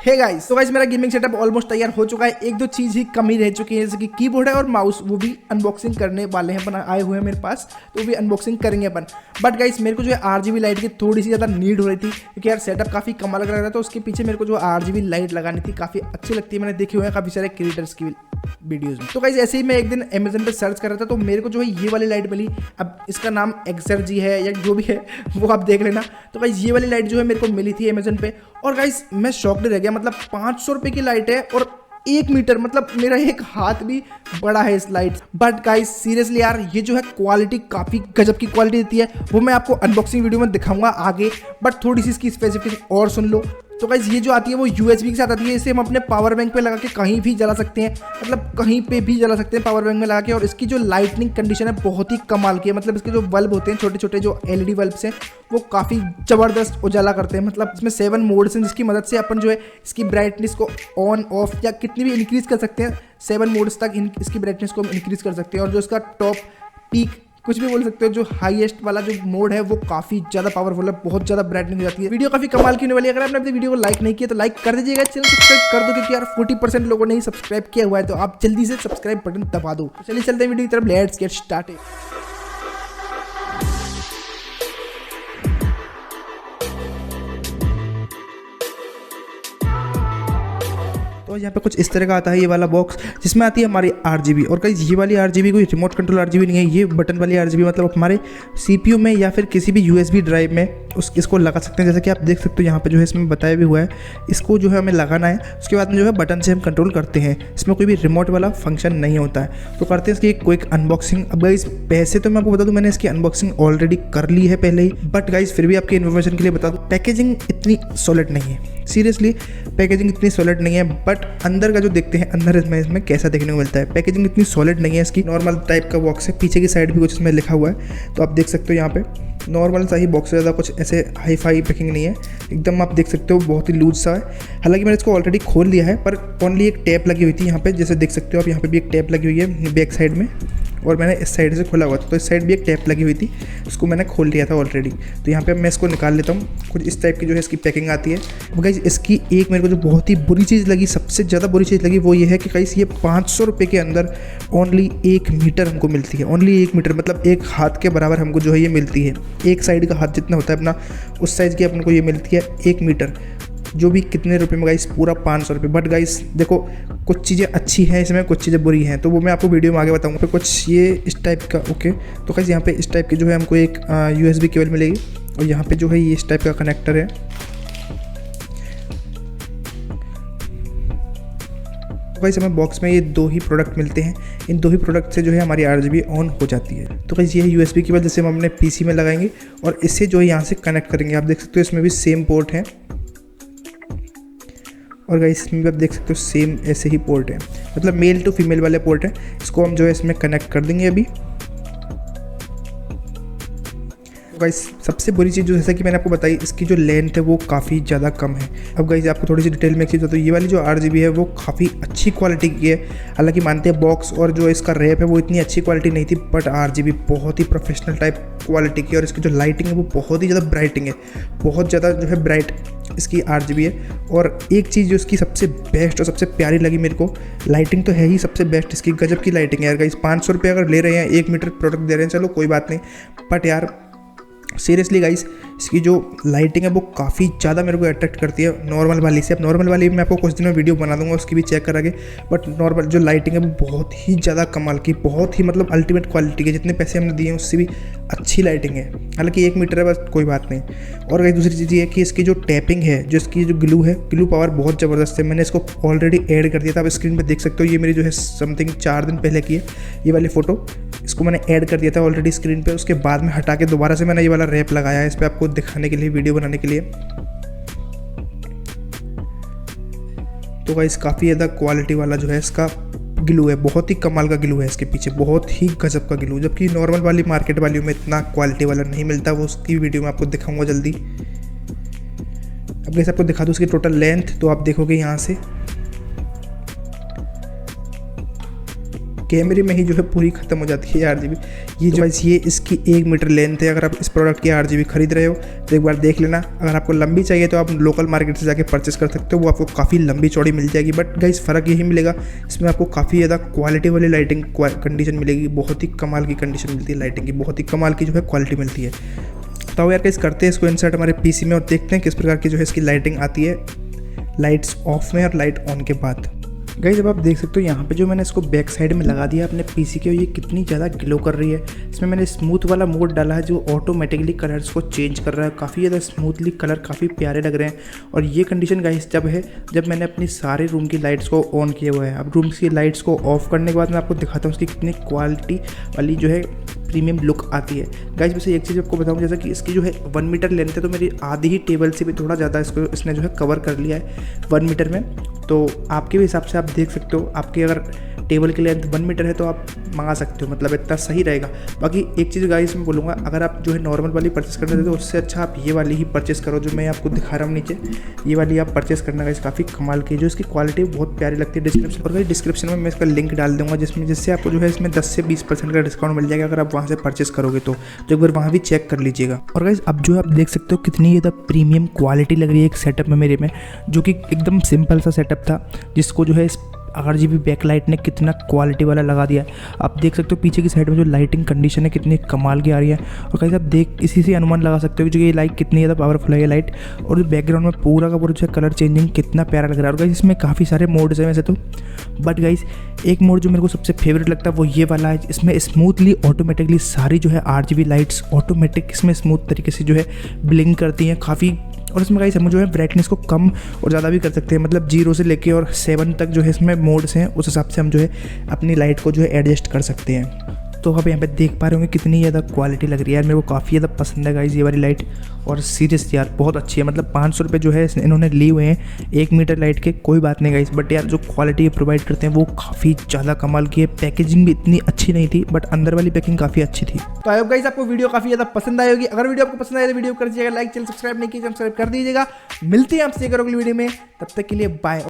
Hey guys, तो guys मेरा gaming setup almost तैयार हो चुका है। एक दो चीज़ ही कमी रह चुकी है, जैसे कि कीबोर्ड है और माउस, वो भी अनबॉक्सिंग करने वाले हैं अपन, आए हुए हैं मेरे पास, तो वो भी अनबॉक्सिंग करेंगे अपन। बट गाइस मेरे को जो है RGB लाइट की थोड़ी सी ज़्यादा नीड हो रही थी, क्योंकि यार सेटअप काफ़ी कमाल लग रहा था, तो उसके पीछे मेरे को जो RGB लाइट लगानी थी, काफ़ी अच्छी लगती है, मैंने देखी हुई है काफ़ी सारे क्रिएटर्स की वीडियोज़ में। तो गाइस ऐसे ही मैं एक दिन अमेजन पर सर्च कर रहा था, तो मेरे को जो है ये वाली लाइट मिली। अब इसका नाम एक्सर्जी है या जो भी है वो आप देख लेना। तो गाइस ये वाली लाइट जो है मेरे को मिली थी अमेजन पे, और गाइस मैं शॉक्ड रह गया। मतलब 500 रुपये की लाइट है और 1 मीटर, मतलब मेरा एक हाथ भी बड़ा है इस लाइट। बट गाइस सीरियसली यार, ये जो है क्वालिटी काफ़ी गजब की क्वालिटी देती है, वो मैं आपको अनबॉक्सिंग वीडियो में दिखाऊंगा आगे। बट थोड़ी सी इसकी स्पेसिफिकेशन और सुन लो। तो गाइस ये जो आती है वो USB के साथ आती है। इसे हम अपने पावर बैंक पे लगा के कहीं भी जला सकते हैं, मतलब कहीं पे भी जला सकते हैं पावर बैंक में लगा के। और इसकी जो लाइटनिंग कंडीशन है बहुत ही कमाल की है। मतलब इसके जो बल्ब होते हैं, छोटे छोटे जो LED बल्ब्स हैं, वो काफ़ी ज़बरदस्त उजाला करते हैं। मतलब इसमें 7 मोड्स हैं, जिसकी मदद से अपन जो है इसकी ब्राइटनेस को ऑन ऑफ या कितनी भी इंक्रीज़ कर सकते हैं। 7 मोड्स तक इसकी ब्राइटनेस को हम इंक्रीज़ कर सकते हैं। और जो इसका टॉप पीक कुछ भी बोल सकते हो, जो हाईएस्ट वाला जो मोड है वो काफ़ी ज़्यादा पावरफुल है, बहुत ज़्यादा ब्राइटनिंग हो जाती है। वीडियो काफ़ी कमाल की होने वाली है। अगर आपने अपनी वीडियो को लाइक नहीं किया तो लाइक कर दीजिएगा, चैनल सब्सक्राइब कर दो, क्योंकि यार 40% लोगों ने ही सब्सक्राइब किया हुआ है, तो आप जल्दी से सब्सक्राइब बटन दबा दो। चलिए चलते हैं वीडियो की तरफ, लेट्स गेट स्टार्टेड। तो यहाँ पे कुछ इस तरह का आता है ये वाला बॉक्स, जिसमें आती है हमारी RGB। और कहीं ये वाली RGB कोई रिमोट कंट्रोल RGB नहीं है, ये बटन वाली RGB, मतलब हमारे CPU में या फिर किसी भी USB ड्राइव में इसको लगा सकते हैं। जैसे कि आप देख सकते हो यहाँ पे जो है इसमें बताया भी हुआ है, इसको जो है हमें लगाना है। उसके बाद में जो है बटन से हम कंट्रोल करते हैं। इसमें कोई भी रिमोट वाला फंक्शन नहीं होता है। तो करते हैं इसकी एक क्विक अनबॉक्सिंग। अब गाइस पैसे तो मैं आपको बता दूँ, मैंने इसकी अनबॉक्सिंग ऑलरेडी कर ली है पहले ही, बट गाइस फिर भी आपकी इन्फॉर्मेशन के लिए बता दूँ, पैकेजिंग इतनी सॉलिड नहीं है। सीरियसली पैकेजिंग इतनी सॉलिड नहीं है, बट अंदर का जो देखते हैं अंदर इसमें कैसा देखने को मिलता है। पैकेजिंग इतनी सॉलिड नहीं है इसकी, नॉर्मल टाइप का बॉक्स है। पीछे की साइड भी कुछ इसमें लिखा हुआ है, तो आप देख सकते हो यहाँ पे नॉर्मल सा ही बॉक्स है, ज़्यादा कुछ ऐसे हाई फाई पैकिंग नहीं है, एकदम आप देख सकते हो बहुत ही लूज सा है। हालांकि मैंने इसको ऑलरेडी खोल लिया है, पर ओनली एक टैप लगी हुई थी यहाँ पे, जैसे देख सकते हो आप, यहाँ पे भी एक टैप लगी हुई है बैक साइड में, और मैंने इस साइड से खोला हुआ था, तो इस साइड भी एक टैप लगी हुई थी, उसको मैंने खोल लिया था ऑलरेडी। तो यहाँ पे मैं इसको निकाल लेता हूँ। कुछ इस टाइप की जो है इसकी पैकिंग आती है। गाइस इसकी एक मेरे को जो बहुत ही बुरी चीज़ लगी, सबसे ज़्यादा बुरी चीज़ लगी, वो ये है कि गाइस ये 500 रुपये के अंदर ओनली 1 मीटर हमको मिलती है। ओनली 1 मीटर, मतलब एक हाथ के बराबर हमको जो है ये मिलती है। एक साइड का हाथ जितना होता है अपना, उस साइज़ की अपन को ये मिलती है 1 मीटर, जो भी कितने रुपए में गाइस, पूरा 500 रुपये। बट गाइस देखो, कुछ चीज़ें अच्छी हैं इसमें, कुछ चीज़ें बुरी हैं, तो वो मैं आपको वीडियो में आगे बताऊंगा। तो कुछ ये इस टाइप का, ओके, तो गाइस यहाँ पे इस टाइप की जो है हमको एक USB केबल मिलेगी, और यहाँ पे जो है ये इस टाइप का कनेक्टर है। तो गाइस हमें बॉक्स में ये 2 ही प्रोडक्ट मिलते हैं। इन 2 ही प्रोडक्ट से जो है हमारी RGB ऑन हो जाती है। तो गाइस ये है USB केबल, जिसे हम अपने PC में लगाएंगे और इससे जो है यहाँ से कनेक्ट करेंगे। आप देख सकते हो इसमें भी सेम पोर्ट है, और गाइस इसमें भी आप देख सकते हो सेम ऐसे ही पोर्ट है, मतलब मेल टू फीमेल वाले पोर्ट है। इसको हम जो है इसमें कनेक्ट कर देंगे अभी। गाइस सबसे बुरी चीज़ जो, जैसा कि मैंने आपको बताई, इसकी जो लेंथ है वो काफ़ी ज़्यादा कम है। अब गाइस आपको थोड़ी सी डिटेल में एक चीज़ बताऊँ, ये वाली जो RGB है वो काफ़ी अच्छी क्वालिटी की है। हालांकि मानते हैं बॉक्स और जो इसका रैप है वो इतनी अच्छी क्वालिटी नहीं थी, बट RGB बहुत ही प्रोफेशनल टाइप क्वालिटी की, और इसकी जो लाइटिंग है वो बहुत ही ज़्यादा ब्राइटिंग है, बहुत ज़्यादा जो है ब्राइट इसकी RGB है। और एक चीज़ जो इसकी सबसे बेस्ट और सबसे प्यारी लगी मेरे को, लाइटिंग तो है ही सबसे बेस्ट इसकी, गजब की लाइटिंग है यार। गाइस 500 रुपये अगर ले रहे हैं, 1 मीटर प्रोडक्ट दे रहे हैं, चलो कोई बात नहीं, बट यार सीरियसली गाइस इसकी जो लाइटिंग है वो काफ़ी ज़्यादा मेरे को अट्रैक्ट करती है नॉर्मल वाली से। अब नॉर्मल वाली मैं आपको कुछ दिन में वीडियो बना दूंगा, उसकी भी चेक करांगे, बट नॉर्मल जो लाइटिंग है वो बहुत ही ज़्यादा कमाल की, बहुत ही मतलब अल्टीमेट क्वालिटी की। जितने पैसे हमने दिए हैं उससे भी अच्छी लाइटिंग है। हालांकि 1 मीटर है, बस कोई बात नहीं। और गाइस दूसरी चीज़ ये है कि इसकी जो टैपिंग है, जो इसकी जो ग्लू है, ग्लू पावर बहुत ज़बरदस्त है। मैंने इसको ऑलरेडी ऐड कर दिया था, आप स्क्रीन पर देख सकते हो। ये मेरी जो है समथिंग 4 दिन पहले की है ये वाली फ़ोटो, इसको मैंने ऐड कर दिया था ऑलरेडी स्क्रीन पे। उसके बाद में हटा के दोबारा से मैंने ये वाला रैप लगाया है इस पर आपको दिखाने के लिए, वीडियो बनाने के लिए। तो गाइस काफ़ी ज़्यादा क्वालिटी वाला जो है इसका ग्लू है, बहुत ही कमाल का ग्लू है इसके पीछे, बहुत ही गजब का ग्लू, जबकि नॉर्मल वाली मार्केट वाली में इतना क्वालिटी वाला नहीं मिलता। वो उसकी वीडियो में आपको दिखाऊंगा जल्दी। अब गाइस आपको दिखा दूँ उसकी टोटल लेंथ, तो आप देखोगे यहाँ से कैमरे में ही जो है पूरी ख़त्म हो जाती है RGB। ये जो ये इसकी 1 मीटर लेंथ है। अगर आप इस प्रोडक्ट की RGB खरीद रहे हो तो एक बार देख लेना। अगर आपको लंबी चाहिए तो आप लोकल मार्केट से जाके परचेस कर सकते हो, वो आपको काफ़ी लंबी चौड़ी मिल जाएगी। बट गाइस फ़र्क यही मिलेगा, इसमें आपको काफ़ी ज़्यादा क्वालिटी वाली लाइटिंग कंडीशन मिलेगी। बहुत ही कमाल की कंडीशन मिलती है लाइटिंग की, बहुत ही कमाल की जो है क्वालिटी मिलती है। तो यार गाइस करते हैं इसको इंसर्ट हमारे PC में और देखते हैं किस प्रकार की जो है इसकी लाइटिंग आती है लाइट्स ऑफ में और लाइट ऑन के बाद। गाइस अब आप देख सकते हो यहाँ पे जो मैंने इसको बैक साइड में लगा दिया अपने PC के, और ये कितनी ज़्यादा ग्लो कर रही है। इसमें मैंने स्मूथ वाला मोड डाला है जो ऑटोमेटिकली कलर्स को चेंज कर रहा है। काफ़ी ज़्यादा स्मूथली कलर काफ़ी प्यारे लग रहे हैं। और ये कंडीशन गाइस जब मैंने अपनी सारे रूम की लाइट्स को ऑन किया हुआ है। अब रूम की लाइट्स को ऑफ करने के बाद मैं आपको दिखाता हूँ उसकी कितनी क्वालिटी वाली जो है प्रीमियम लुक आती है। गाइस वैसे एक चीज़ आपको बताऊँ, जैसा कि इसकी जो है 1 मीटर लेंथ है, तो मेरी आधी ही टेबल से भी थोड़ा ज़्यादा इसने जो है कवर कर लिया है 1 मीटर में। तो आपके भी हिसाब से आप देख सकते हो, आपकी अगर टेबल की लेंथ 1 मीटर है तो आप मंगा सकते हो, मतलब इतना सही रहेगा। बाकी एक चीज़ गाइस मैं बोलूँगा, अगर आप जो है नॉर्मल वाली परचेस करना चाहते हो तो उससे अच्छा आप ये वाली ही परचेस करो जो मैं आपको दिखा रहा हूँ नीचे। ये वाली आप परचेस करना गाइस, काफ़ी कमाल की जो इसकी क्वालिटी बहुत प्यारी लगती है। डिस्क्रिप्शन और गाइस डिस्क्रिप्शन में मैं इसका लिंक डाल दूँगा जिससे आपको जो है इसमें 10 से 20% का डिस्काउंट मिल जाएगा अगर आप वहाँ से परचेस करोगे तो एक बार वहाँ भी चेक कर लीजिएगा। और गाइस अब जो आप देख सकते हो कितनी ज़्यादा प्रीमियम क्वालिटी लग रही है एक सेटअप में मेरे में, जो कि एकदम सिंपल सा सेटअप था जिसको जो है इस RGB बैकलाइट ने कितना क्वालिटी वाला लगा दिया है। आप देख सकते हो पीछे की साइड में जो लाइटिंग कंडीशन है कितनी कमाल की आ रही है। और गाइस आप देख इसी से अनुमान लगा सकते हो कि जो ये लाइट कितनी ज़्यादा पावरफुल है ये लाइट। और बैकग्राउंड में पूरा का पूरा जो कलर चेंजिंग कितना प्यारा लग रहा है। और गाइस इसमें काफ़ी सारे मोड्स हैं वैसे तो, बट गाइस एक मोड जो मेरे को सबसे फेवरेट लगता है वो ये वाला है। इसमें स्मूथली ऑटोमेटिकली सारी जो है RGB लाइट्स ऑटोमेटिक इसमें स्मूथ तरीके से जो है ब्लिंक करती हैं काफ़ी। और इसमें गाइस हम जो है ब्राइटनेस को कम और ज़्यादा भी कर सकते हैं, मतलब 0 से लेके और 7 तक जो है इसमें मोड्स हैं, उस हिसाब से हम जो है अपनी लाइट को जो है एडजस्ट कर सकते हैं। तो आप यहाँ पे देख पा रहे होंगे कितनी ज़्यादा क्वालिटी लग रही है यार, मेरे को काफ़ी ज़्यादा पसंद है गाइस ये वाली लाइट। और सीरियस यार बहुत अच्छी है, मतलब 500 रुपये जो है इन्होंने लिए हुए हैं 1 मीटर लाइट के, कोई बात नहीं गाइस, बट यार जो क्वालिटी ये प्रोवाइड करते हैं वो काफ़ी ज़्यादा कमाल की है। पैकेजिंग भी इतनी अच्छी नहीं थी बट अंदर वाली पैकिंग काफ़ी अच्छी थी। तो आई होप गाइस आपको वीडियो काफ़ी ज़्यादा पसंद आई होगी। अगर वीडियो आपको पसंद आए तो वीडियो कर दीजिएगा लाइक, चैनल सब्सक्राइब नहीं किया सब्सक्राइब कर दीजिएगा। मिलते हैं आपसे एक अगली वीडियो में, तब तक के लिए बाय।